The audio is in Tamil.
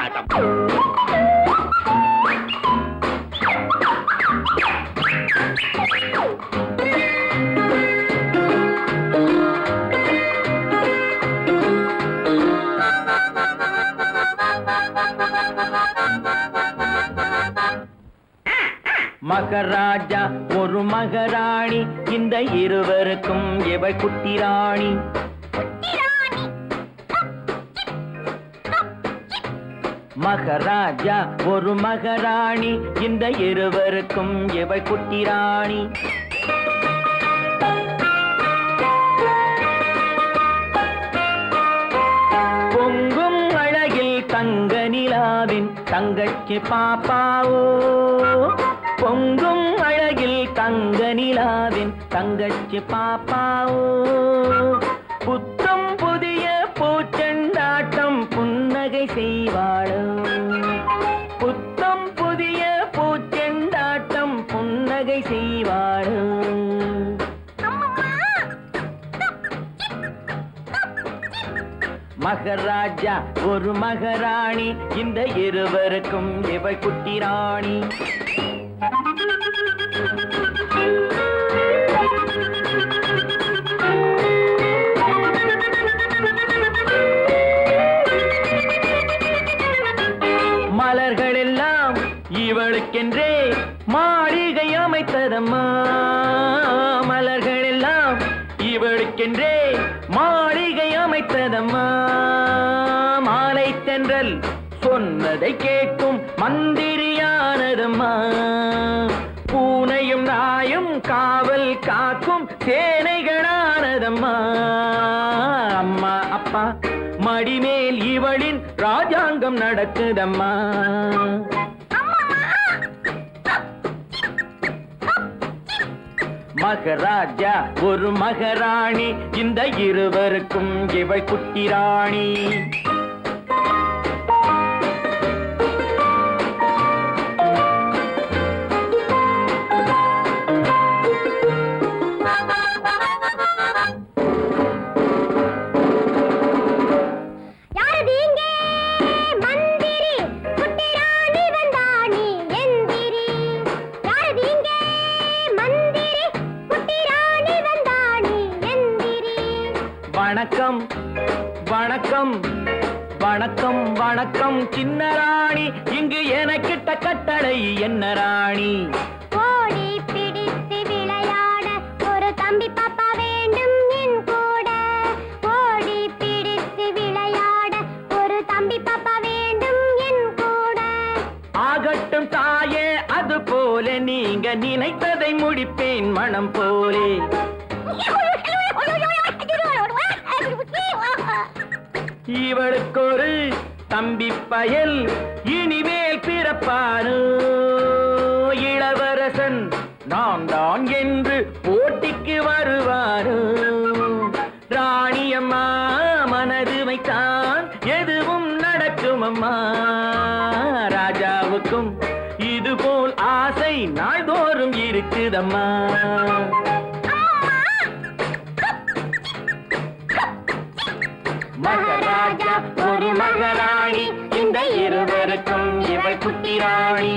ஆட்டம். மகராஜா ஒரு மகராணி, இந்த இருவருக்கும் இவள் குட்டி ராணி. மகராஜா ஒரு மகராணி, இந்த இருவருக்கும் இவள் குட்டி ராணி. பொங்கும் அழகில் தங்க நிலாவின் தங்கச்சி பாப்பாவோ, பொங்கும் அழகில் தங்க நிலாவின் தங்கச்சி பாப்பாவோ. புத்தம் புதிய பூச்செண்டாட்டம் புன்னகை செய்வாளோ, புத்தம் புதிய பூச்செண்டாட்டம் புன்னகை செய்வாளோ. மகராஜா ஒரு மகராணி, இந்த இருவருக்கும் இவள் குட்டி ராணி. மலர்கள் எல்லாம் இவளுக்கென்றே மாளிகை அமைத்ததம்மா, மலர்கள் எல்லாம் இவளுக்கென்றே மாளிகை அமைத்ததம்மா. மாலை தென்றல் சொன்னதை கேட்கும் மந்திரியானதம்மா, பூனையும் நாயும் காவல் காக்கும் சேனைகளானதம்மா. அம்மா அப்பா மடிமேல் இவளின் ராஜாங்கம் நடக்குதம்மா. மகராஜா ஒரு மகராணி, இந்த இருவருக்கும் இவள் குட்டி ராணி. வணக்கம் வணக்கம் வணக்கம் வணக்கம் சின்ன ராணி, இங்கு எனக்கிட்ட கட்டளை என்ன ராணி? ஓடி பிடித்து விளையாட ஒரு தம்பி பாப்பா வேண்டும் என் கூட. ஓடி பிடித்து விளையாட ஒரு தம்பி பாப்பா வேண்டும் என் கூட. ஆகட்டும் தாயே, அது போல நீங்க நினைத்ததை முடிப்பேன் மனம் போலே. இவளுக்கு ஒரு தம்பி பயல் இனிமேல் பிறப்பானோ, இளவரசன் நான் தான் என்று போட்டிக்கு வருவானோ. ராணியம்மா மனது வைத்தான் எதுவும் நடக்கும் அம்மா. ராஜாவுக்கும் இதுபோல் ஆசை நாள்தோறும் இருக்குதம்மா. மகராஜா ஒரு மகராணி, இந்த இருவருக்கும் இவள் குட்டி ராணி.